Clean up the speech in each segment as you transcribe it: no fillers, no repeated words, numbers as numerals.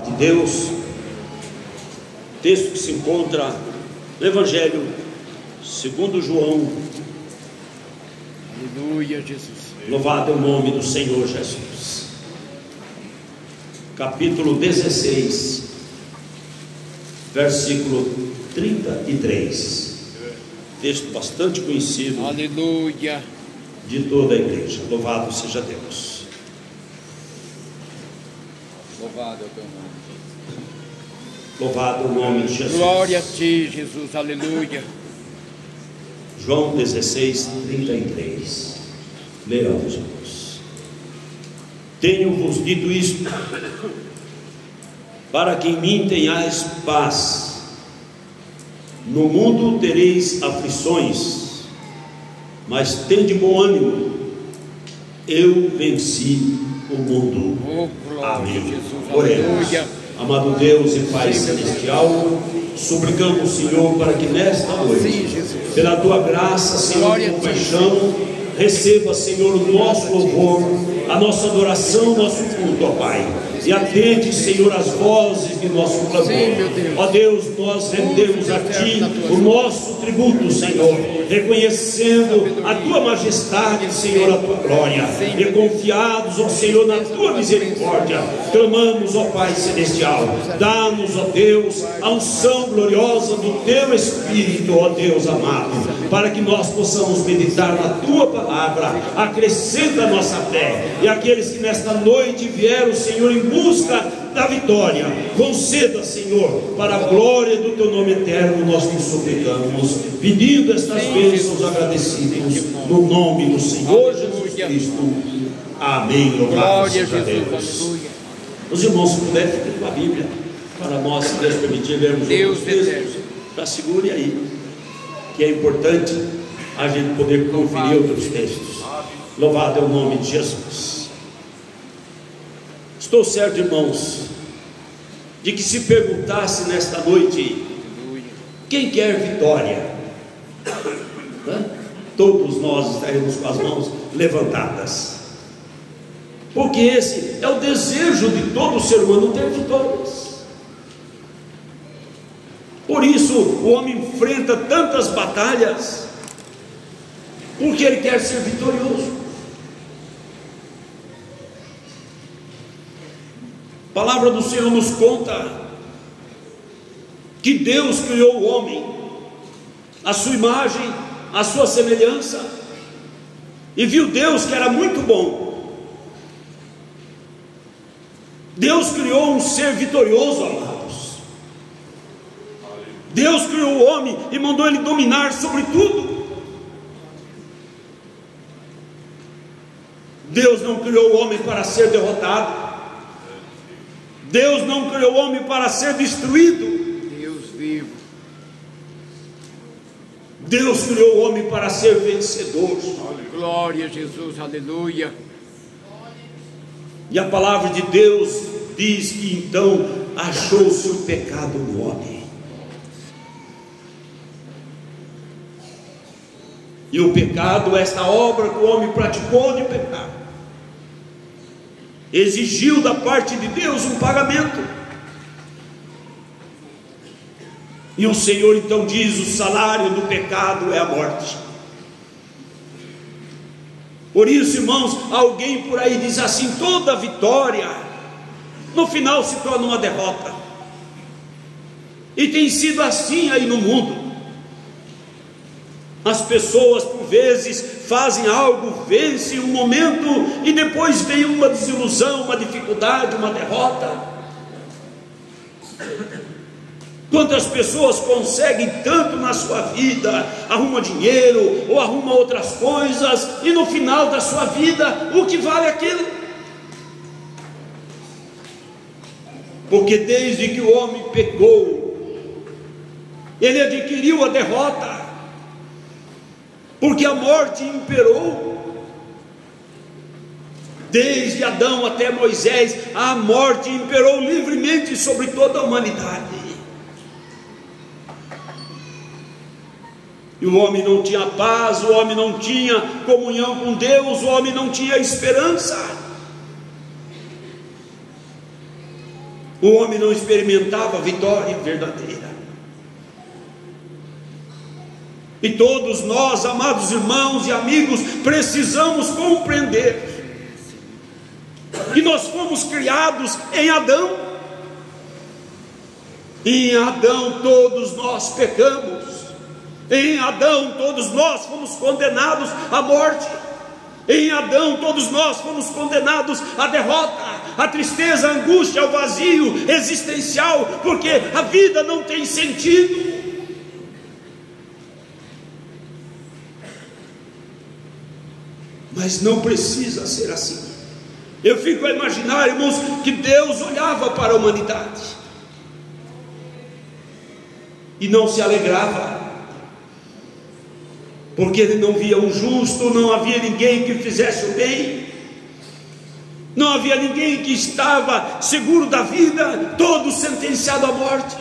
de Deus, texto que se encontra no Evangelho segundo João. Aleluia, Jesus. Louvado é o nome do Senhor Jesus. Capítulo 16, versículo 33. Texto bastante conhecido. Aleluia. De toda a igreja. Louvado seja Deus. Louvado é o teu nome. Louvado o nome de Jesus. Glória a ti, Jesus. Aleluia. João 16, 33. Leamos, irmãos. Tenho-vos dito isto, para que em mim tenhais paz. No mundo tereis aflições, mas tende bom ânimo. Eu venci o mundo. Oh, glória Amém. a Jesus. Oremos. Aleluia. Amado Deus e Pai celestial, suplicamos, Senhor, para que nesta noite, Sim, Jesus. pela tua graça, Senhor, Glória e a ti, compaixão, receba, Senhor, o nosso louvor, a nossa adoração, o nosso culto, ó Pai. E atende, Senhor, as vozes de nosso clamor. Sim, meu Deus. Ó Deus, nós rendemos a Ti o nosso tributo, Senhor, reconhecendo a Tua majestade, Senhor, a Tua glória, e confiados, ó Senhor, na Tua misericórdia, clamamos, ó Pai celestial, dá-nos, ó Deus, a unção gloriosa do Teu Espírito, ó Deus amado, para que nós possamos meditar na Tua palavra. Acrescenta a nossa fé, e aqueles que nesta noite vieram, Senhor, em busca da vitória, conceda, Senhor, para a glória do Teu nome eterno, nós te suplicamos, pedindo estas bênçãos agradecidos, no nome do Senhor Jesus Cristo. Amém. Louvado seja Deus. Os irmãos, se puderem, fiquem com a Bíblia, para nós, se Deus permitir, vermos outros textos. Já segure aí, que é importante a gente poder conferir outros textos. Louvado é o nome de Jesus. Estou certo, irmãos, de que se perguntasse nesta noite, quem quer vitória? Todos nós estaremos com as mãos levantadas, porque esse é o desejo de todo ser humano, ter vitórias. Por isso o homem enfrenta tantas batalhas, porque ele quer ser vitorioso. A palavra do Senhor nos conta que Deus criou o homem à sua imagem, à sua semelhança, e viu Deus que era muito bom. Deus criou um ser vitorioso, amados. Deus criou o homem e mandou ele dominar sobre tudo. Deus não criou o homem para ser derrotado. Deus não criou o homem para ser destruído. Deus vivo. Deus criou o homem para ser vencedor. Glória a Jesus, aleluia. E a palavra de Deus diz que então achou-se o pecado no homem. E o pecado, esta obra que o homem praticou de pecar, exigiu da parte de Deus um pagamento. E o Senhor então diz: o salário do pecado é a morte. Por isso, irmãos, alguém por aí diz assim: toda vitória no final se torna uma derrota. E tem sido assim aí no mundo. As pessoas por vezes fazem algo, vencem um momento e depois vem uma desilusão, uma dificuldade, uma derrota. Quantas pessoas conseguem tanto na sua vida, arruma dinheiro ou arruma outras coisas, e no final da sua vida, o que vale é aquilo? Porque desde que o homem pecou, ele adquiriu a derrota, porque a morte imperou. Desde Adão até Moisés, a morte imperou livremente sobre toda a humanidade. E o homem não tinha paz, o homem não tinha comunhão com Deus, o homem não tinha esperança. O homem não experimentava a vitória verdadeira. E todos nós, amados irmãos e amigos, precisamos compreender que nós fomos criados em Adão. Em Adão todos nós pecamos. Em Adão todos nós fomos condenados à morte. Em Adão todos nós fomos condenados à derrota, à tristeza, à angústia, ao vazio existencial, porque a vida não tem sentido. Mas não precisa ser assim. Eu fico a imaginar, irmãos, que Deus olhava para a humanidade e não se alegrava, porque ele não via um justo, não havia ninguém que fizesse o bem, não havia ninguém que estava seguro da vida, todos sentenciados à morte.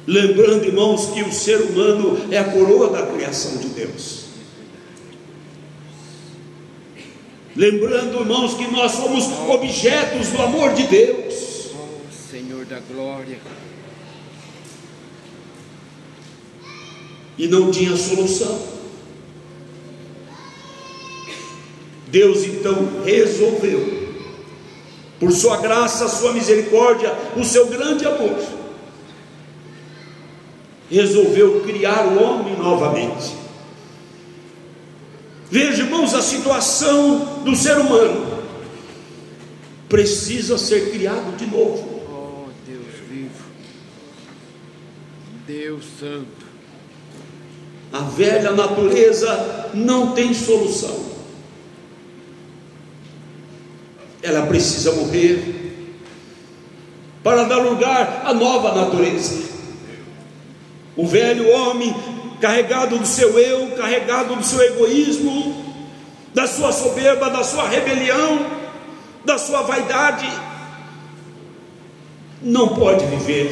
Lembrando, irmãos, que o ser humano é a coroa da criação de Deus. Lembrando, irmãos, que nós somos objetos do amor de Deus. Oh, Senhor da glória. E não tinha solução. Deus então resolveu, por sua graça, sua misericórdia, o seu grande amor, resolveu criar o homem novamente. Veja, irmãos, a situação do ser humano precisa ser criado de novo. Oh, Deus vivo, Deus santo. A velha natureza não tem solução. Ela precisa morrer para dar lugar à nova natureza. O velho homem, carregado do seu eu, carregado do seu egoísmo, da sua soberba, da sua rebelião, da sua vaidade, não pode viver.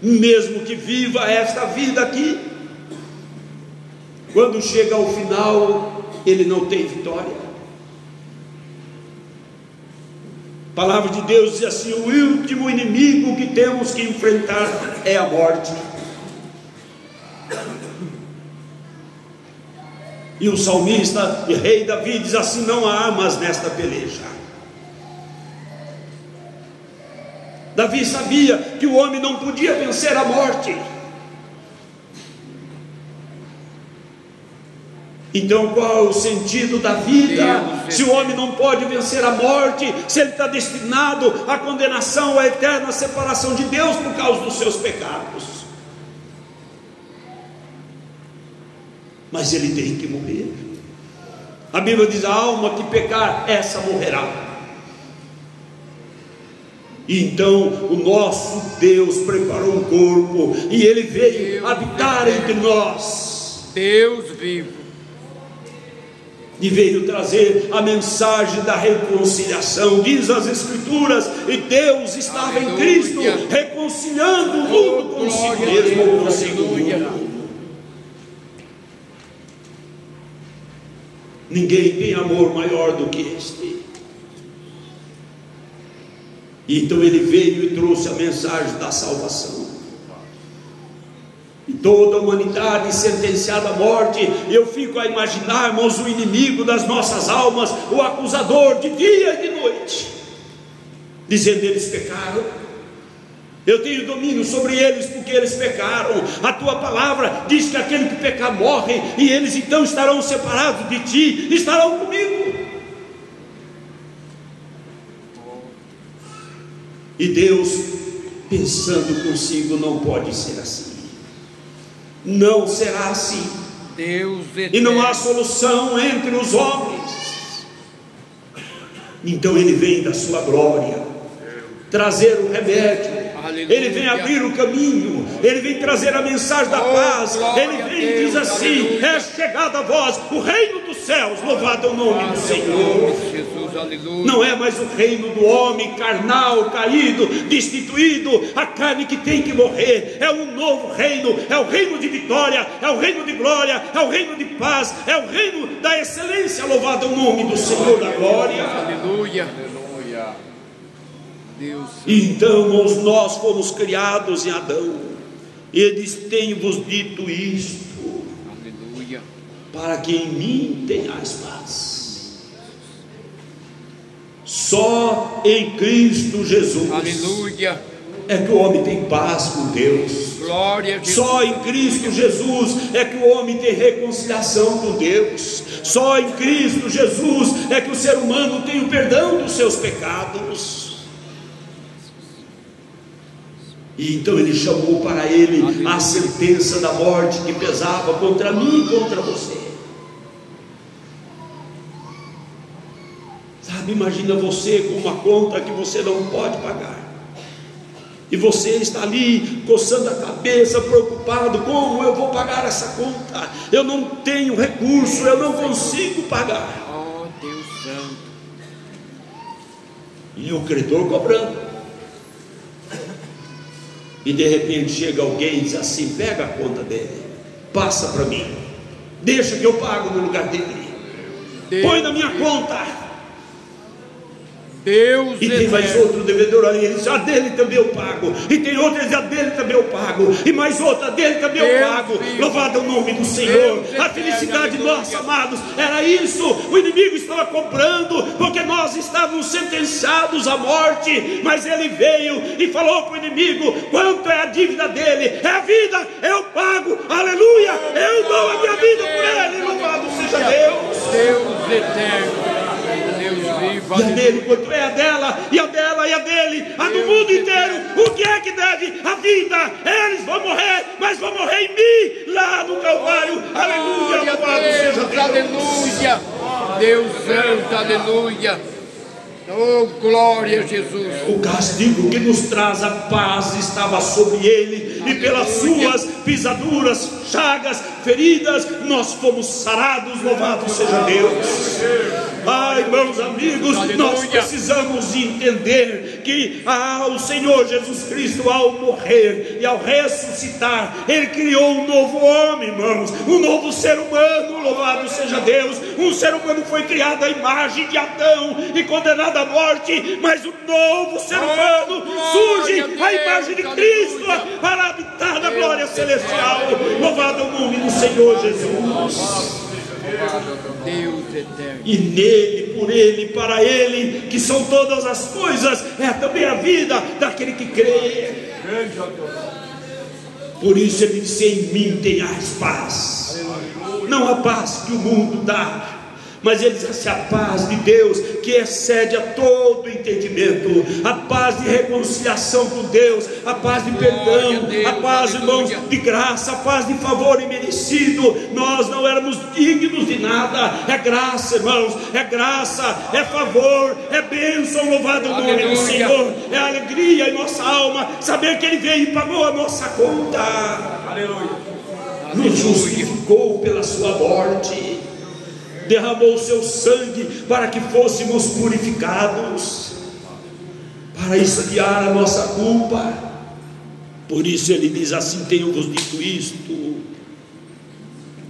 Mesmo que viva esta vida aqui, quando chega ao final, ele não tem vitória. A palavra de Deus diz assim: o último inimigo que temos que enfrentar é a morte. E o salmista e rei Davi diz assim: não há armas nesta peleja. Davi sabia que o homem não podia vencer a morte. Então qual é o sentido da vida? Se o homem não pode vencer a morte, se ele está destinado à condenação, à eterna separação de Deus por causa dos seus pecados. Mas ele tem que morrer. A Bíblia diz: a alma que pecar, essa morrerá. E então o nosso Deus preparou um corpo, e ele veio habitar entre nós. Deus vivo. E veio trazer a mensagem da reconciliação. Diz as Escrituras: e Deus estava em Cristo, reconciliando o mundo consigo mesmo, consigo o mundo. Ninguém tem amor maior do que este. E então ele veio e trouxe a mensagem da salvação. E toda a humanidade sentenciada à morte. Eu fico a imaginar, irmãos, o inimigo das nossas almas, o acusador de dia e de noite, dizendo: eles pecaram, eu tenho domínio sobre eles porque eles pecaram. A tua palavra diz que aquele que pecar morre, e eles então estarão separados de ti, estarão comigo. E Deus, pensando consigo, não pode ser assim. Não será assim. Deus e não há solução entre os homens. Então ele vem da sua glória, trazer o remédio, Aleluia. Ele vem abrir o caminho, Ele vem trazer a mensagem da paz, Ele vem e diz assim: é chegado a vós o reino dos céus, louvado é o nome do Senhor. Jesus, aleluia. Não é mais o reino do homem carnal, caído, destituído, a carne que tem que morrer. É um novo reino, é o reino de vitória, é o reino de glória, é o reino de paz, é o reino da excelência. Louvado é o nome do Senhor da glória. Aleluia. Deus. Então, irmãos, nós fomos criados em Adão. Eles têm-vos dito isto, Aleluia. para que em mim tenhais paz. Só em Cristo Jesus Aleluia. é que o homem tem paz com Deus. Glória a Jesus. Só em Cristo Jesus é que o homem tem reconciliação com Deus. Só em Cristo Jesus é que o ser humano tem o perdão dos seus pecados. E então ele chamou para ele a sentença da morte que pesava contra mim e contra você. Sabe, imagina você com uma conta que você não pode pagar. E você está ali coçando a cabeça, preocupado: como eu vou pagar essa conta? Eu não tenho recurso, eu não consigo pagar. Oh, Deus Santo. E o credor cobrando. E de repente chega alguém e diz assim: pega a conta dele, passa para mim, deixa que eu pago no lugar dele, põe na minha conta. Deus. E tem mais outro devedor ali, ele diz: a dele também eu pago. E tem outro, ele diz: a dele também eu pago. E mais outra, a dele também eu pago. Louvado é o nome do Senhor. A felicidade nossa, amados, era isso. O inimigo estava cobrando, porque nós estávamos sentenciados à morte. Mas ele veio e falou para o inimigo: quanto é a dívida dele? É a vida, eu pago. Aleluia, eu dou a minha vida por ele. Louvado seja Deus. Deus eterno. Deus vivo. E a dele, quanto é a dela, e a dela, e a dele, a do mundo inteiro. O que é que deve? A vida. Eles vão morrer, mas vão morrer em mim, lá no Calvário. Aleluia, louvado seja Deus. Aleluia. Deus Santo, aleluia. Oh, glória a Jesus. O castigo que nos traz a paz estava sobre ele, e pelas suas pisaduras, chagas, feridas, nós fomos sarados. Louvado seja Deus. Ai, irmãos, amigos, nós precisamos entender que o Senhor Jesus Cristo, ao morrer e ao ressuscitar, Ele criou um novo homem, irmãos, um novo ser humano. Louvado seja Deus. Um ser humano foi criado à imagem de Adão e condenado à morte, mas o novo ser humano surge à imagem de Cristo para habitar na glória celestial. Louvado o nome do Senhor Jesus. Deus eterno. E nele, por ele, para ele, que são todas as coisas, é também a vida daquele que crê. Por isso ele disse: em mim tenhais paz. Não a paz que o mundo dá, mas ele diz assim: a paz de Deus que excede a todo entendimento, a paz de reconciliação com Deus, a paz de perdão, a paz, irmãos, de graça, a paz de favor imerecido. Nós não éramos dignos de nada. É graça, irmãos, é graça, é favor, é bênção. Louvado o nome do Senhor. É alegria em nossa alma saber que Ele veio e pagou a nossa conta. Aleluia. Nos justificou pela sua morte, derramou o seu sangue para que fôssemos purificados, para expiar a nossa culpa. Por isso ele diz assim: tenho-vos dito isto,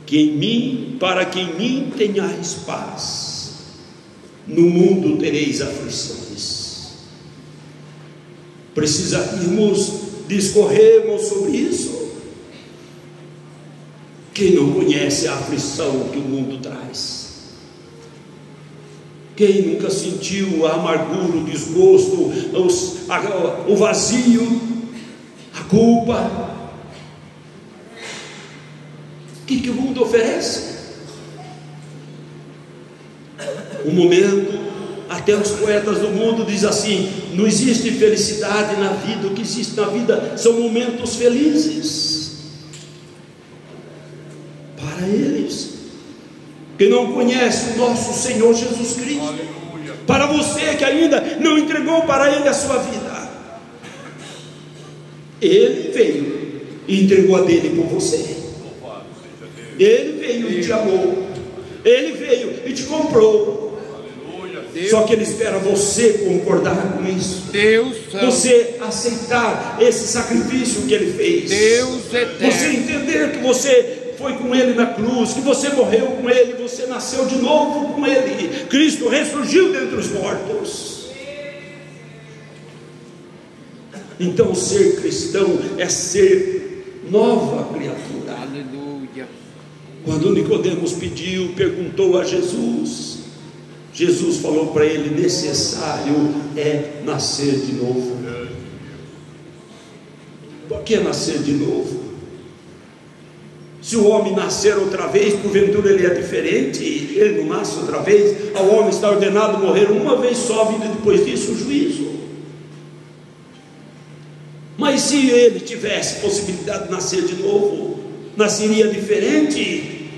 que em mim, para que em mim tenhais paz. No mundo tereis aflições. Precisarmos discorrermos sobre isso. Quem não conhece a aflição que o mundo traz? Quem nunca sentiu a amargura, o desgosto, o vazio, a culpa? O que o mundo oferece? Um momento, até os poetas do mundo dizem assim: não existe felicidade na vida, o que existe na vida são momentos felizes. Para eles que não conhece o nosso Senhor Jesus Cristo, para você que ainda não entregou para Ele a sua vida, Ele veio e entregou a dele por você. Ele veio e te amou. Ele veio e te comprou. Só que Ele espera você concordar com isso. Você aceitar esse sacrifício que Ele fez. Você entender que você foi com Ele na cruz, que você morreu com Ele, você nasceu de novo com Ele. Cristo ressurgiu dentre os mortos. Então ser cristão é ser nova criatura. Aleluia. Quando Nicodemos perguntou a Jesus, Jesus falou para ele: necessário é nascer de novo. Por que nascer de novo? Se o homem nascer outra vez, porventura ele é diferente, ele não nasce outra vez. Ao homem está ordenado morrer uma vez só, vida depois disso o juízo. Mas se ele tivesse possibilidade de nascer de novo, nasceria diferente?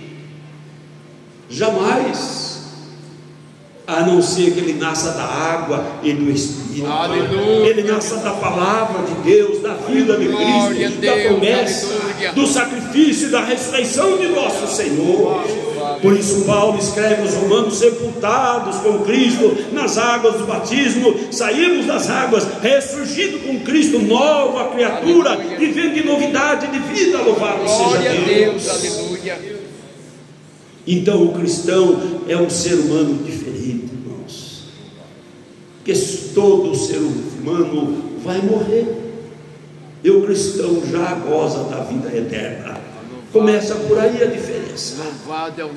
Jamais. A não ser que ele nasça da água e do Espírito. Aleluia. Ele nasça da palavra de Deus, da vida de Cristo, da promessa, do sacrifício e da ressurreição de nosso Senhor. Por isso Paulo escreve aos Romanos: sepultados com Cristo nas águas do batismo, saímos das águas, ressurgido com Cristo, nova criatura, vivendo em novidade de vida. Louvado seja Deus. Aleluia. Então o cristão é um ser humano diferente, irmãos, porque todo ser humano vai morrer, e o cristão já goza da vida eterna. Começa por aí a diferença.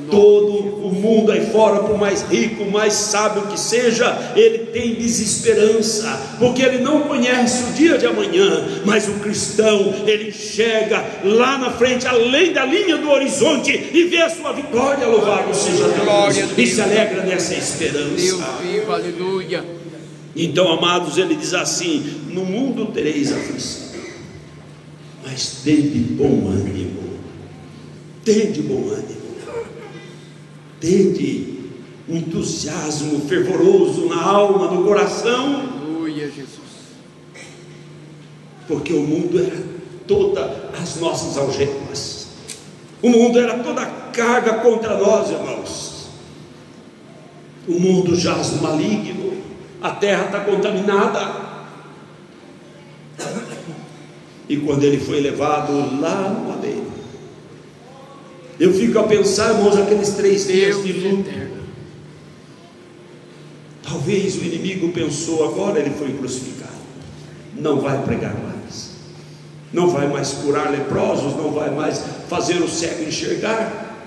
Todo o mundo aí fora, por mais rico, mais sábio que seja, ele tem desesperança, porque ele não conhece o dia de amanhã. Mas o cristão, ele enxerga lá na frente, além da linha do horizonte, e vê a sua vitória. Louvado seja Deus, e se alegra nessa esperança. Deus vivo, aleluia. Então, amados, ele diz assim: no mundo tereis aflição, mas tende bom ânimo. Tende bom ânimo, tende um entusiasmo fervoroso na alma, no coração. Aleluia, Jesus. Porque o mundo era todas as nossas algemas, o mundo era toda a carga contra nós, irmãos. O mundo jaz no maligno, a terra está contaminada. E quando ele foi levado lá no madeiro, eu fico a pensar, irmãos, aqueles 3 dias de luto. Talvez o inimigo pensou: agora ele foi crucificado, não vai pregar mais, não vai mais curar leprosos, não vai mais fazer o cego enxergar.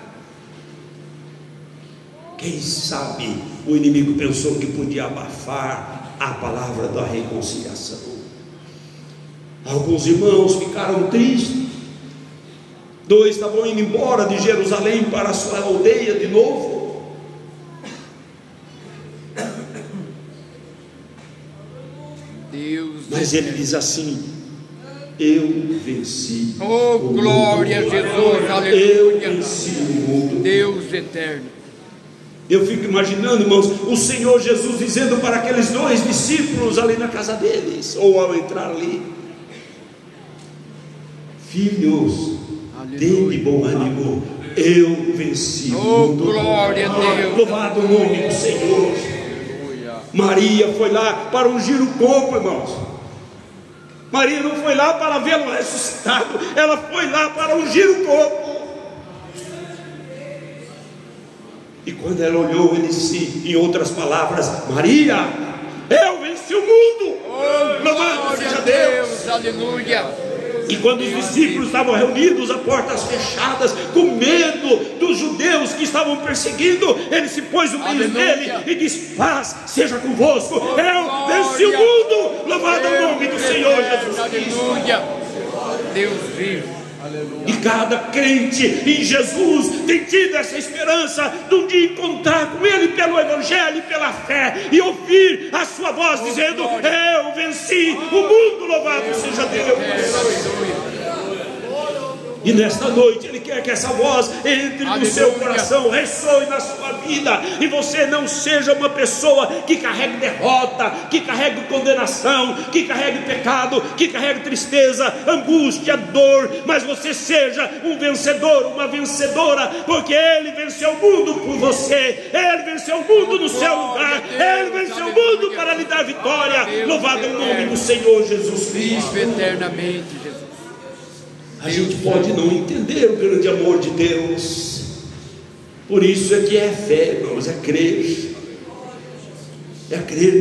Quem sabe o inimigo pensou que podia abafar a palavra da reconciliação. Alguns irmãos ficaram tristes. 2 estavam indo embora de Jerusalém para a sua aldeia de novo. Mas ele diz assim: eu venci. Oh, glória a Jesus, aleluia. Eu venci o mundo. Deus eterno. Eu fico imaginando, irmãos, o Senhor Jesus dizendo para aqueles 2 discípulos ali na casa deles, ou ao entrar ali: filhos, tende bom ânimo, eu venci o mundo. Glória a Deus. Louvado o nome do Senhor. Maria foi lá para ungir o corpo, irmãos. Maria não foi lá para vê-lo ressuscitado, ela foi lá para ungir o corpo. E quando ela olhou, ele disse, em outras palavras: Maria, eu venci o mundo. Louvado seja Deus. Aleluia. E quando os discípulos estavam reunidos a portas fechadas, com medo dos judeus que estavam perseguindo, ele se pôs no meio dele e disse: paz seja convosco, eu venci o mundo. Louvado o nome do Senhor Jesus Cristo. Aleluia. Deus vivo. E cada crente em Jesus tem tido essa esperança de um dia encontrar com Ele pelo Evangelho e pela fé, e ouvir a sua voz dizendo: eu venci o mundo. Louvado seja Deus. E nesta noite Ele quer que essa voz entre no seu coração, ressoe na sua vida, e você não seja uma pessoa que carregue derrota, que carregue condenação, que carregue pecado, que carregue tristeza, angústia, dor, mas você seja um vencedor, uma vencedora, porque Ele venceu o mundo por você, Ele venceu o mundo no seu lugar, Ele venceu o mundo para lhe dar vitória. Louvado é o nome do Senhor Jesus Cristo. Vive eternamente, Jesus. A gente pode não entender o grande amor de Deus, por isso é que é fé, irmãos, é crer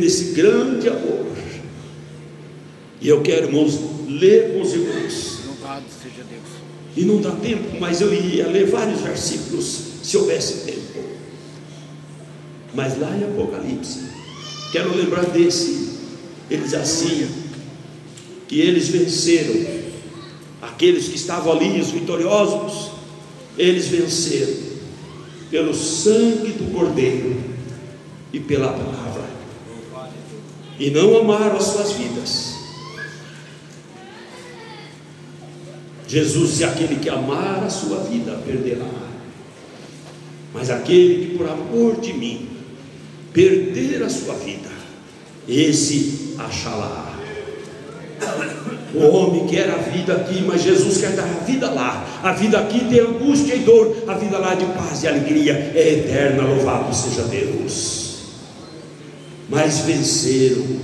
nesse grande amor. E eu quero, irmãos, ler com os irmãos. Louvado seja Deus. E não dá tempo, mas eu ia ler vários versículos se houvesse tempo. Mas lá em Apocalipse, quero lembrar desse. Ele diz assim: que eles venceram. Aqueles que estavam ali, os vitoriosos, eles venceram pelo sangue do Cordeiro e pela palavra, e não amaram as suas vidas. Jesus disse: aquele que amar a sua vida perderá, mas aquele que por amor de mim perder a sua vida, esse achará. O homem quer a vida aqui, mas Jesus quer dar a vida lá. A vida aqui tem angústia e dor, a vida lá de paz e alegria é eterna. Louvado seja Deus. Mas venceram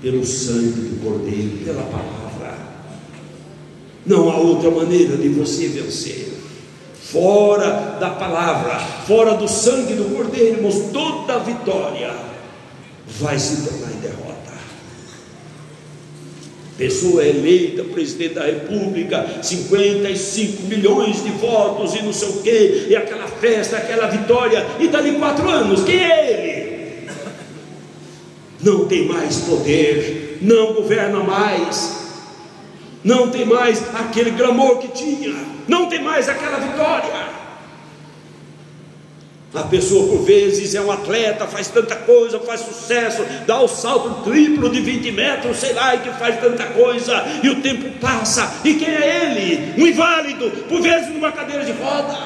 pelo sangue do Cordeiro, pela palavra. Não há outra maneira de você vencer fora da palavra, fora do sangue do Cordeiro, irmãos. Toda vitória vai se tornar em derrota. Pessoa eleita presidente da república, 55 milhões de votos e não sei o que, e aquela festa, aquela vitória, e dali 4 anos, quem é ele? Não tem mais poder, não governa mais, não tem mais aquele glamour que tinha, não tem mais aquela vitória. A pessoa por vezes é um atleta, faz tanta coisa, faz sucesso, dá o salto triplo de 20 metros, sei lá, e que faz tanta coisa, e o tempo passa, e quem é ele? Um inválido, por vezes numa cadeira de roda,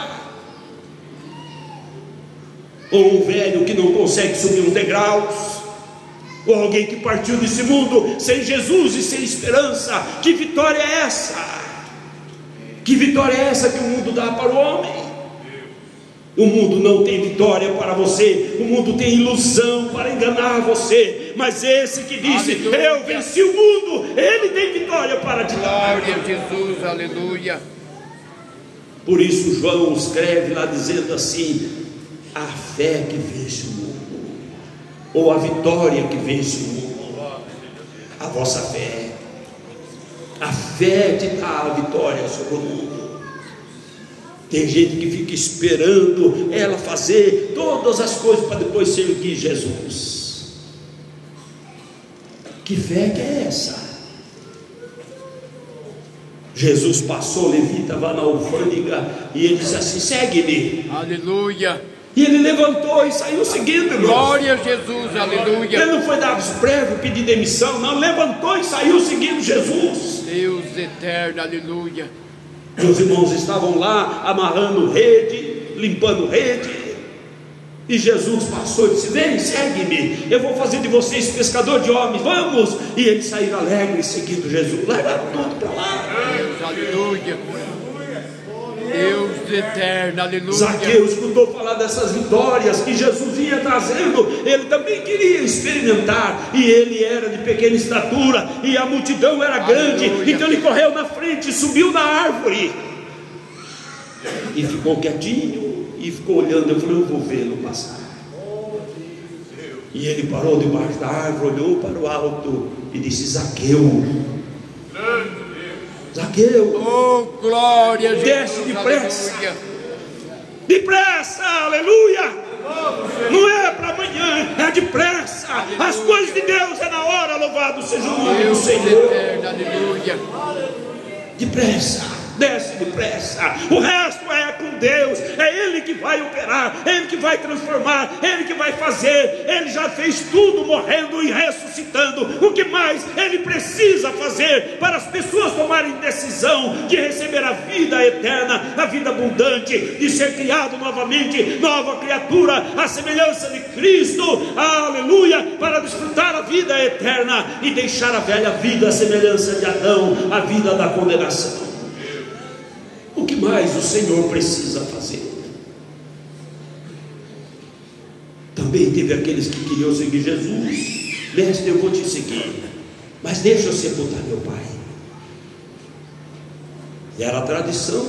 ou um velho que não consegue subir uns degraus, ou alguém que partiu desse mundo sem Jesus e sem esperança. Que vitória é essa? Que vitória é essa que o mundo dá para o homem? O mundo não tem vitória para você, o mundo tem ilusão para enganar você, mas esse que disse: aleluia, eu venci o mundo, ele tem vitória para te dar. Glória a Jesus, aleluia. Por isso João escreve lá dizendo assim: a fé que vence o mundo, ou a vitória que vence o mundo, a vossa fé. A fé te dá a vitória sobre o mundo. Tem gente que fica esperando ela fazer todas as coisas para depois seguir Jesus. Que fé que é essa? Jesus passou, Levi estava na alfândega, e ele disse assim: segue-me. Aleluia. E ele levantou e saiu seguindo, irmão. Glória a Jesus, aleluia. Ele não foi dar prévio, pedir demissão, não, levantou e saiu seguindo Jesus. Deus eterno, aleluia. Meus irmãos estavam lá amarrando rede, limpando rede, e Jesus passou e disse: vem, segue-me, eu vou fazer de vocês pescador de homens, vamos. E eles saíram alegres seguindo Jesus, levaram tudo para lá. Deus, aleluia. Deus eterno, aleluia. Zaqueu escutou falar dessas vitórias que Jesus ia trazendo, ele também queria experimentar, e ele era de pequena estatura, e a multidão era grande, aleluia. Então ele correu na frente, subiu na árvore, e ficou quietinho, e ficou olhando. Eu falei: eu vou vê-lo passar. E ele parou debaixo da árvore, olhou para o alto, e disse: Zaqueu, Zaqueu, oh glória a Jesus, desce depressa, aleluia. Depressa, aleluia. Não é para amanhã, é depressa. As coisas de Deus é na hora. Louvado seja o nome do Senhor. Eterno, aleluia. Depressa, desce depressa. O resto é com Deus, é Ele que vai operar, é Ele que vai transformar, é Ele que vai fazer. Ele já fez tudo, morrendo e ressuscitando. O que mais Ele precisa fazer para as pessoas tomarem decisão de receber a vida eterna, a vida abundante, de ser criado novamente, nova criatura, a semelhança de Cristo, aleluia, para desfrutar a vida eterna e deixar a velha vida, a semelhança de Adão, a vida da condenação. O que mais o Senhor precisa fazer? Também teve aqueles que queriam seguir Jesus. Mestre, eu vou te seguir, mas deixa eu sepultar meu pai. E era a tradição.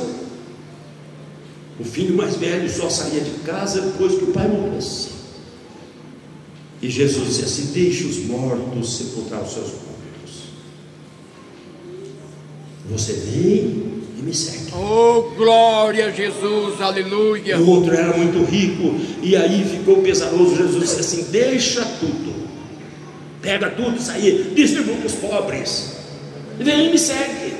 O filho mais velho só saía de casa depois que o pai morresse. E Jesus disse assim: deixe os mortos sepultar os seus mortos. Você vem e me segue. Oh, glória a Jesus, aleluia. O outro era muito rico, e aí ficou pesaroso. Jesus disse assim: deixa tudo, pega tudo, sair, distribui para os pobres, e vem e me segue,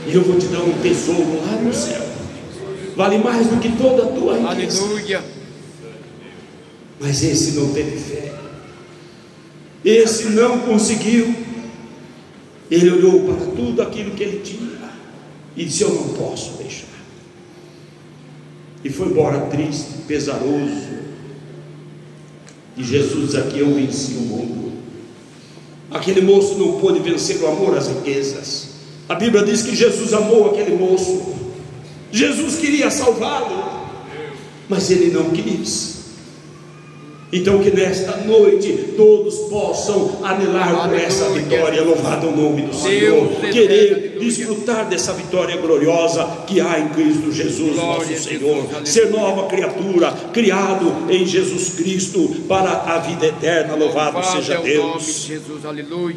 e eu vou te dar um tesouro lá no céu, vale mais do que toda a tua riqueza. Aleluia. Mas esse não teve fé, esse não conseguiu. Ele olhou para tudo aquilo que ele tinha e disse: eu não posso deixar. E foi embora triste, pesaroso. E Jesus diz aqui: eu venci o mundo. Aquele moço não pôde vencer o amor às riquezas. A Bíblia diz que Jesus amou aquele moço. Jesus queria salvá-lo, mas ele não quis. Então que nesta noite todos possam anelar por essa vitória. Louvado o nome do Senhor, querer desfrutar dessa vitória gloriosa que há em Cristo Jesus nosso Senhor, ser nova criatura, criado em Jesus Cristo para a vida eterna. Louvado seja Deus.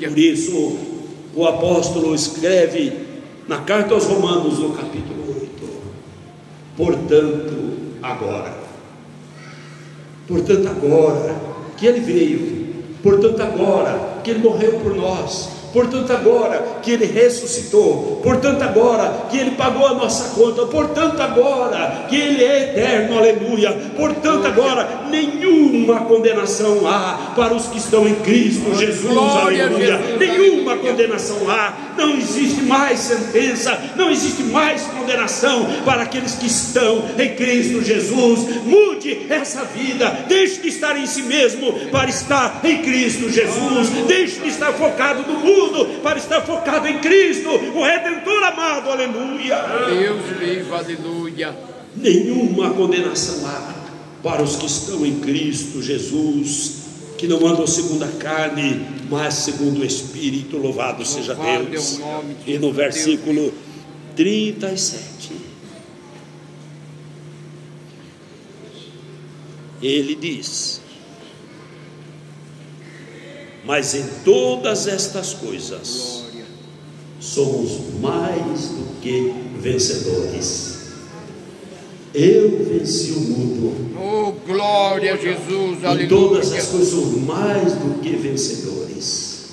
Por isso o apóstolo escreve na carta aos Romanos, no capítulo 8: portanto agora que Ele veio, portanto agora que Ele morreu por nós, portanto agora que Ele ressuscitou, portanto agora que Ele pagou a nossa conta, portanto agora que Ele é eterno, aleluia, portanto agora nenhuma condenação há para os que estão em Cristo Jesus, aleluia, nenhuma condenação há, não existe mais sentença, não existe mais condenação para aqueles que estão em Cristo Jesus. Mude essa vida, deixe de estar em si mesmo para estar em Cristo Jesus, deixe de estar focado no mundo para estar focado em Cristo, o Redentor amado, aleluia. Deus vivo, aleluia. Nenhuma condenação há para os que estão em Cristo Jesus, que não andam segundo a carne, mas segundo o Espírito. Louvado seja Deus. E no versículo 37 ele diz: mas em todas estas coisas somos mais do que vencedores. Eu venci o mundo. Oh, glória a Jesus, aleluia. Em todas as coisas somos mais do que vencedores.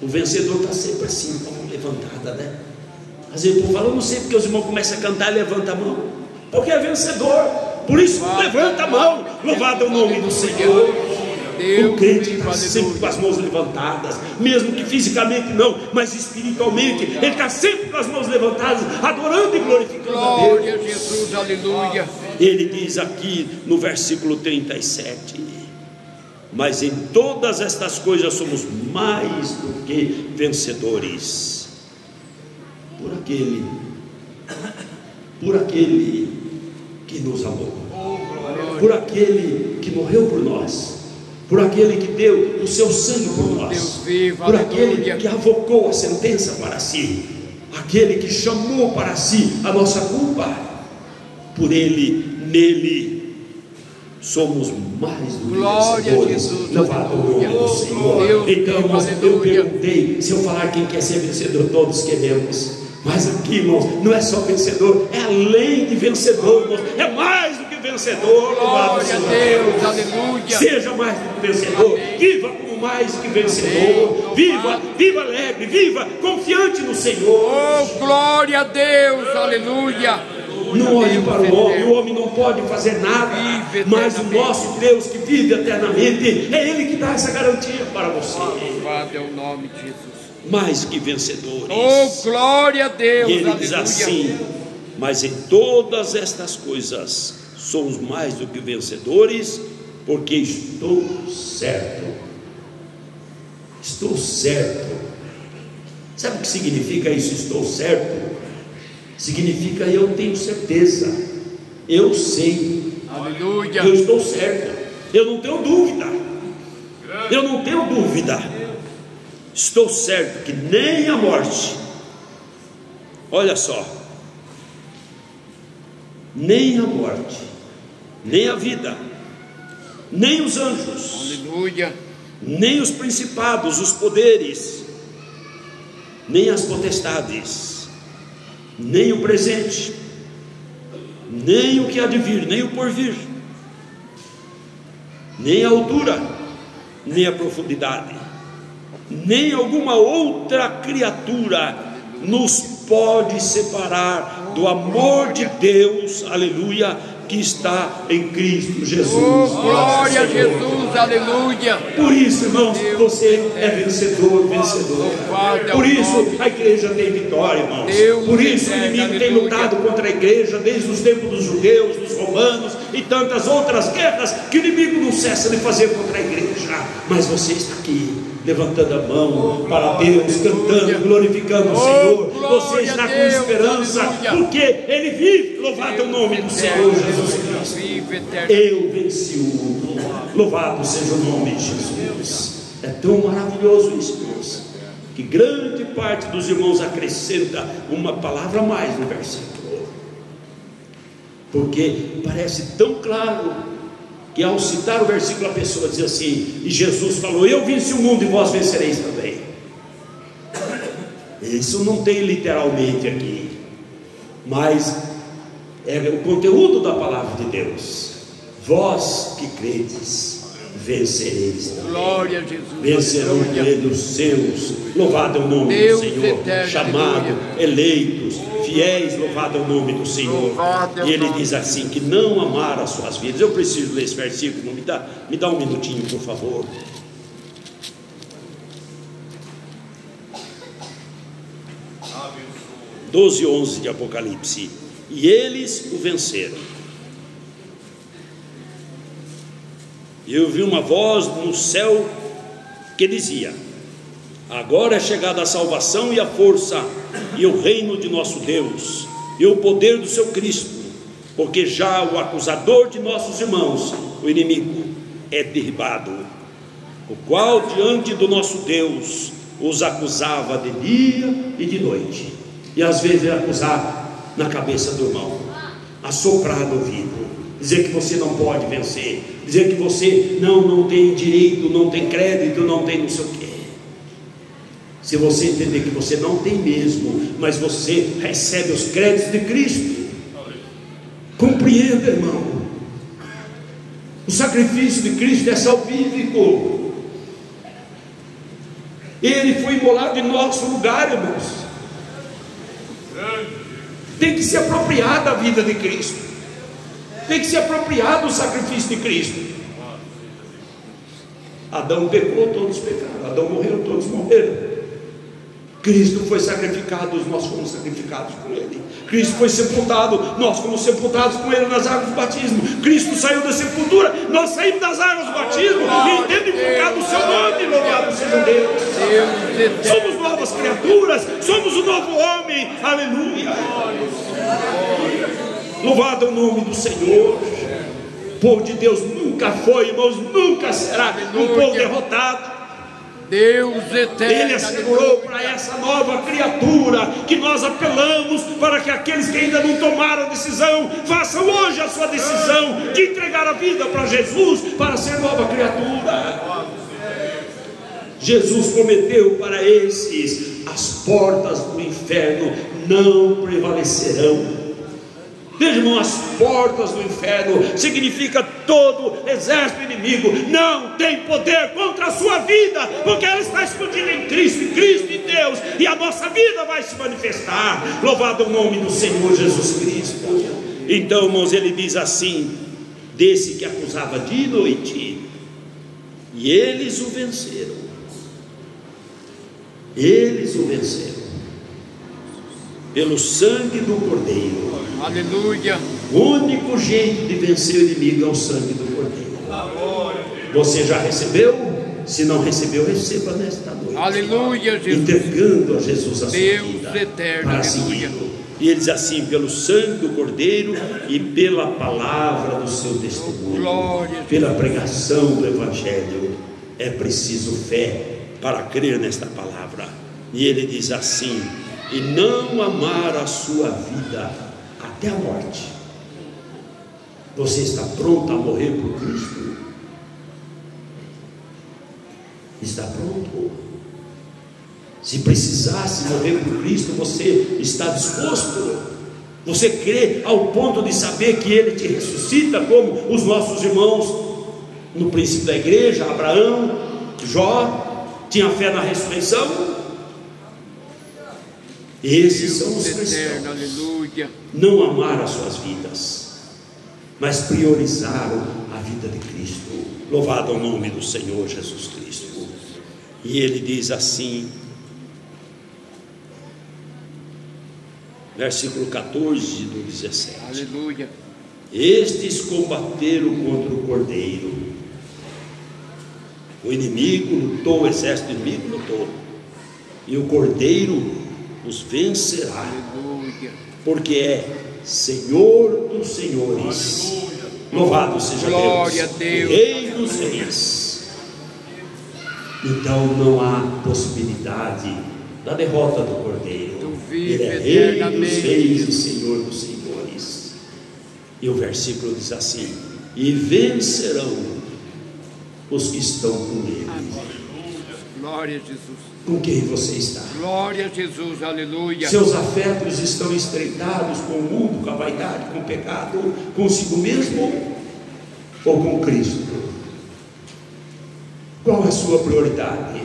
O vencedor está sempre assim, com a mão levantada, né? Às vezes o povo fala: eu não sei porque os irmãos começam a cantar e levantam a mão, porque é vencedor, por isso levanta a mão. Louvado é o nome do Senhor. O crente está sempre com as mãos levantadas, mesmo que fisicamente não, mas espiritualmente ele está sempre com as mãos levantadas, adorando e glorificando a Deus. Glória a Jesus, aleluia. Ele diz aqui no versículo 37: mas em todas estas coisas somos mais do que vencedores, por aquele que nos amou, por aquele que morreu por nós, por aquele que deu o seu sangue por nós, por aquele que avocou a sentença para si, aquele que chamou para si a nossa culpa. Por ele, nele, somos mais do que vencedores. Louvado o nome do Senhor. Então eu perguntei: se eu falar quem quer ser vencedor, todos queremos. Mas aqui, irmãos, não é só vencedor, é além de vencedor, irmãos, é mais do que vencedor. Glória a Deus, aleluia. Seja mais do que vencedor, viva como mais que vencedor, viva alegre, viva confiante no Senhor. Oh, glória a Deus, aleluia. não olhe para o homem não pode fazer nada, mas o nosso Deus que vive eternamente, é Ele que dá essa garantia para você. Louvado é o nome de Jesus. Mais que vencedores. Oh, glória a Deus. E Ele Aleluia. diz assim: mas em todas estas coisas somos mais do que vencedores, porque estou certo. Estou certo. Sabe o que significa isso? Estou certo. Significa eu tenho certeza. Eu sei. Aleluia. Eu estou certo. Eu não tenho dúvida. Eu não tenho dúvida. Estou certo que nem a morte, olha só, nem a morte, nem a vida, nem os anjos, Aleluia. nem os principados, os poderes, nem as potestades, nem o presente, nem o que há de vir, nem o porvir, nem a altura, nem a profundidade, nem alguma outra criatura nos pode separar do amor de Deus, aleluia, que está em Cristo Jesus. Oh, glória a Jesus, aleluia. Por isso, irmãos, você é vencedor, vencedor. Por isso a igreja tem vitória, irmãos. Por isso o inimigo tem lutado contra a igreja desde os tempos dos judeus, dos romanos e tantas outras guerras que o inimigo não cessa de fazer contra a igreja. Mas você está aqui, levantando a mão para Deus, cantando, glorificando o Senhor. Você está com esperança, porque Ele vive. Louvado é o nome do Senhor Jesus Cristo. Eu venci o mundo. Louvado seja o nome de Jesus. É tão maravilhoso isso, irmãos, que grande parte dos irmãos acrescenta uma palavra a mais no versículo, porque parece tão claro que ao citar o versículo a pessoa diz assim: e Jesus falou, eu venci o mundo e vós vencereis também. Isso não tem literalmente aqui, mas é o conteúdo da palavra de Deus. Vós que credes, vencereis também. Glória a Jesus. Vencerão ele os seus. Louvado é o nome Deus do Senhor. eterno, Chamado, aleluia. Eleitos, fiéis, louvado é o nome do Senhor. Louvado é o E ele nome diz assim: que não amaram as suas vidas. Eu preciso ler esse versículo, me dá um minutinho, por favor. Aleluia. 12:11 de Apocalipse. E eles o venceram. E eu vi uma voz no céu que dizia: agora é chegada a salvação e a força e o reino de nosso Deus e o poder do seu Cristo, porque já o acusador de nossos irmãos, o inimigo, é derribado, o qual diante do nosso Deus os acusava de dia e de noite. E às vezes ele acusava na cabeça do irmão, assoprar no ouvido, dizer que você não pode vencer, dizer que você não tem direito, não tem crédito, não tem não sei o quê. Se você entender que você não tem mesmo, mas você recebe os créditos de Cristo, compreenda, irmão, o sacrifício de Cristo é salvífico. Ele foi imolado em nosso lugar, irmãos. Tem que se apropriar da vida de Cristo, tem que se apropriar do sacrifício de Cristo. Adão pecou, todos pecaram. Adão morreu, todos morreram. Cristo foi sacrificado, nós fomos sacrificados com Ele. Cristo foi sepultado, nós fomos sepultados com Ele nas águas do batismo. Cristo saiu da sepultura, nós saímos das águas do batismo e tendo invocado o seu nome, louvado seja Deus. Somos novas criaturas, somos o novo homem, aleluia. Louvado é o nome do Senhor. O povo de Deus nunca foi, irmãos, nunca será um povo derrotado. Deus eterno. Ele assegurou para essa nova criatura que nós apelamos para que aqueles que ainda não tomaram a decisão façam hoje a sua decisão de entregar a vida para Jesus, para ser nova criatura. Jesus prometeu para esses: as portas do inferno não prevalecerão. Veja, irmão, as portas do inferno significa todo exército inimigo não tem poder contra a sua vida, porque ela está escondida em Cristo em Deus, e a nossa vida vai se manifestar. Louvado é o nome do Senhor Jesus Cristo. Então, irmãos, ele diz assim, desse que acusava dia e noite, e eles o venceram. Eles o venceram pelo sangue do Cordeiro. Aleluia. O único jeito de vencer o inimigo é o sangue do Cordeiro. Você já recebeu? Se não recebeu, receba nesta noite. Aleluia, Jesus. Entregando a Jesus a sua Deus vida eterno, para aleluia. segui-lo. E ele diz assim: pelo sangue do Cordeiro e pela palavra do seu testemunho, Glória, pela pregação do Evangelho, é preciso fé para crer nesta palavra. E ele diz assim: e não amar a sua vida até a morte. Você está pronto a morrer por Cristo? Está pronto? Se precisasse morrer por Cristo, você está disposto? Você crê ao ponto de saber que Ele te ressuscita, como os nossos irmãos no princípio da igreja, Abraão, Jó, tinha fé na ressurreição? Esses são os cristãos. Aleluia. Não amaram as suas vidas, mas priorizaram a vida de Cristo. Louvado é o nome do Senhor Jesus Cristo. E ele diz assim, versículo 14 do 17: Aleluia. estes combateram contra o Cordeiro. O inimigo lutou, o exército inimigo lutou, e o Cordeiro os vencerá. Aleluia. Porque é Senhor dos senhores. Louvado seja Glória Deus, a Deus. Rei dos reis. Então não há possibilidade da derrota do Cordeiro. Tu vive Ele é Rei dos eternamente. reis e Senhor dos senhores. E o versículo diz assim: e vencerão os que estão com Ele. Glória a Jesus. Com quem você está? Glória a Jesus. Aleluia. Seus afetos estão estreitados com o mundo, com a vaidade, com o pecado, consigo mesmo ou com Cristo? Qual é a sua prioridade?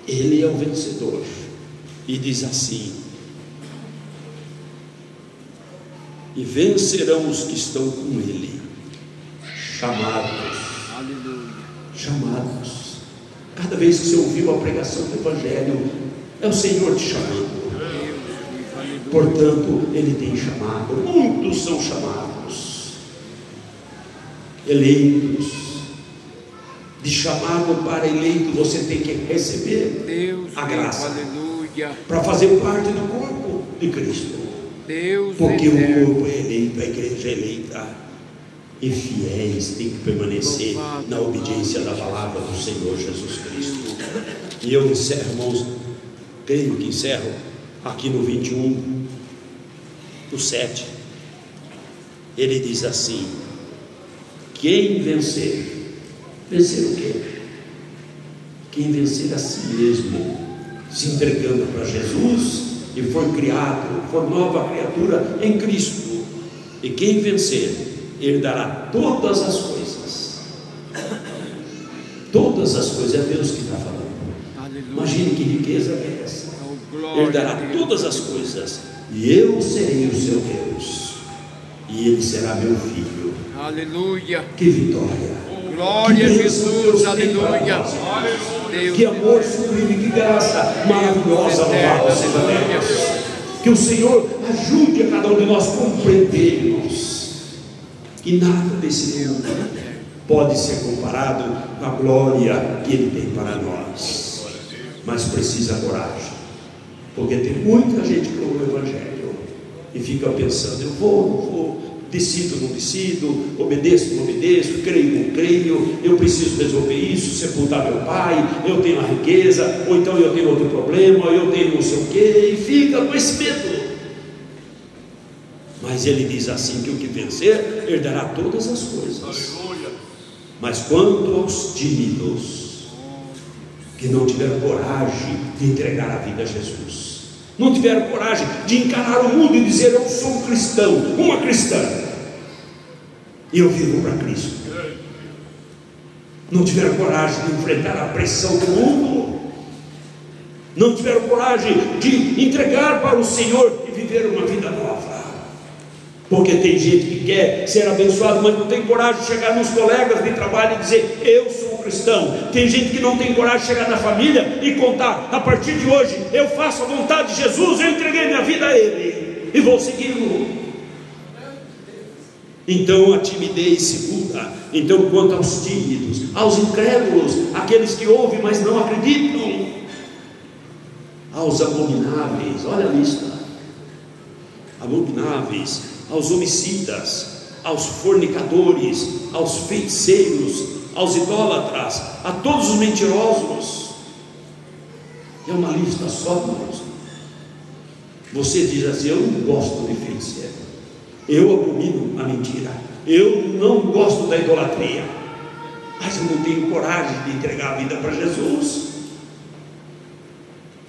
Ele é o vencedor. E diz assim: e vencerão os que estão com Ele, chamados. Aleluia. Chamados. Cada vez que você ouviu a pregação do Evangelho, é o Senhor te chamando. Portanto, Ele tem chamado. Muitos são chamados, eleitos. De chamado para eleito, você tem que receber Deus a graça aleluia. para fazer parte do corpo de Cristo. Deus Porque eterno. o corpo é eleito, a igreja é eleita, e fiéis têm que permanecer na obediência da palavra do Senhor Jesus Cristo. E eu encerro, irmãos, creio que encerro aqui no 21, no 7. Ele diz assim: quem vencer, vencer o quê? Quem vencer a si mesmo, se entregando para Jesus, e for criado, for nova criatura em Cristo. E quem vencer, herdará todas as coisas. Todas as coisas, é Deus que está falando. Aleluia. Imagine que riqueza é essa. Oh, glória Herdará a Deus. todas as coisas, e eu serei o seu Deus, e ele será meu filho. Aleluia. Que vitória! Glória a Que bênção Jesus. Deus tem Aleluia. para nós. Deus Que amor sublime, que graça maravilhosa, louvado seja Deus. Que o Senhor ajude a cada um de nós a compreendermos que nada desse mundo pode ser comparado com a glória que Ele tem para nós. Mas precisa coragem, porque tem muita gente que ouve o Evangelho e fica pensando: eu vou, não vou, decido, não decido, obedeço, não obedeço, creio, não creio, eu preciso resolver isso, sepultar meu pai, eu tenho a riqueza, ou então eu tenho outro problema, ou eu tenho não sei o que, e fica com esse medo. Mas ele diz assim: que o que vencer, herdará todas as coisas. Mas quanto aos tímidos, que não tiveram coragem de entregar a vida a Jesus, não tiveram coragem de encarar o mundo e dizer: eu sou um cristão, uma cristã, e eu vivo para Cristo. Não tiveram coragem de enfrentar a pressão do mundo, não tiveram coragem de entregar para o Senhor e viver uma vida nova. Porque tem gente que quer ser abençoado, mas não tem coragem de chegar nos colegas de trabalho e dizer: eu sou cristão. Tem gente que não tem coragem de chegar na família e contar: a partir de hoje eu faço a vontade de Jesus, eu entreguei minha vida a Ele e vou segui-lo. Então a timidez segura. Então, quanto aos tímidos, aos incrédulos, aqueles que ouvem mas não acreditam, aos abomináveis, olha a lista: abomináveis, aos homicidas, aos fornicadores, aos feiticeiros, aos idólatras, a todos os mentirosos. É uma lista só, irmãos. Você diz assim: eu não gosto de feiticeiro, eu abomino a mentira, eu não gosto da idolatria, mas eu não tenho coragem de entregar a vida para Jesus.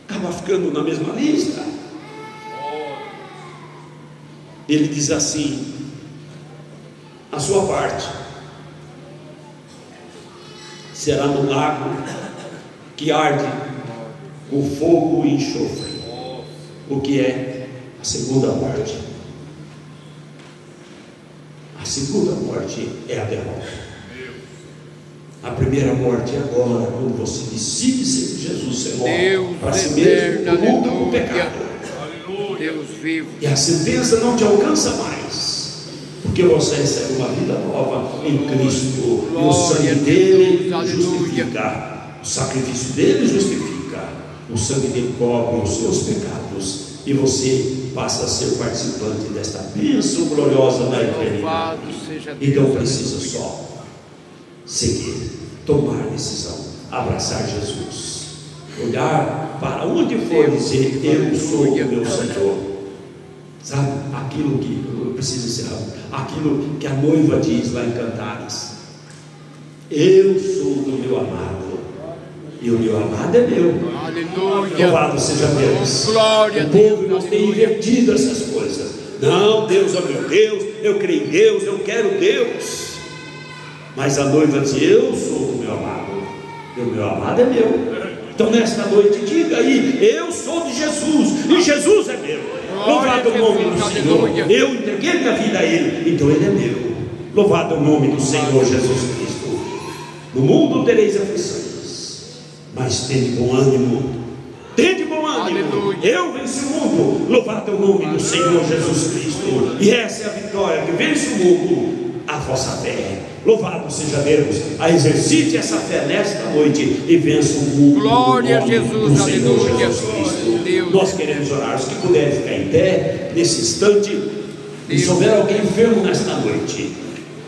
Acaba ficando na mesma lista. Ele diz assim: a sua parte será no lago que arde com fogo e enxofre. O que é a segunda parte? A segunda morte é a derrota. A primeira morte é agora, quando você decide ser Jesus, você morre para si mesmo, no mundo, com o pecado. Deus vivo. E a sentença não te alcança mais, porque você recebe uma vida nova em Cristo. E o sangue dele justifica, o sacrifício dele justifica, o sangue dele cobre os seus pecados, e você passa a ser participante desta bênção gloriosa da eternidade. Então precisa só seguir, tomar decisão, abraçar Jesus, olhar para onde for, dizer: eu sou o meu Senhor. Sabe, aquilo que precisa ser, aquilo que a noiva diz lá em Cantares: eu sou do meu amado, e o meu amado é meu. Aleluia. Louvado seja Deus. Glória a O Deus. povo não tem invertido essas coisas. Não, Deus é meu Deus, eu creio em Deus, eu quero Deus. Mas a noiva diz: eu sou do meu amado, e o meu amado é meu. Então nesta noite diga aí: eu sou de Jesus, e Jesus é meu. Louvado o nome do Senhor. Eu entreguei minha vida a Ele, então Ele é meu. Louvado o nome do Senhor Jesus Cristo. No mundo tereis aflições, mas tende bom ânimo. Tende bom ânimo. Eu venci o mundo. Louvado o nome do Senhor Jesus Cristo. E essa é a vitória que vence o mundo, a vossa fé. Louvado seja Deus. Exercite essa fé nesta noite e vença o mundo. Glória a Jesus, do Senhor aleluia. Jesus Cristo. Deus. Nós queremos orar. Os que puderem ficar em pé nesse instante, e Deus. se houver alguém enfermo nesta noite,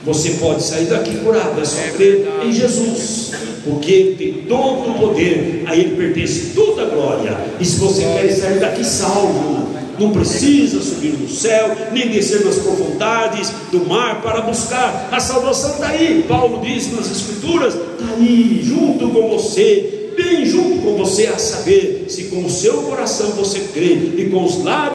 você pode sair daqui curado. É só crer em Jesus, porque Ele tem todo o poder, a Ele pertence toda a glória. E se você quer sair daqui salvo, não precisa subir no céu, nem descer nas profundidades do mar para buscar a salvação. Está aí, Paulo diz nas Escrituras, está aí junto com você, bem junto com você, a saber, se com o seu coração você crê e com os lábios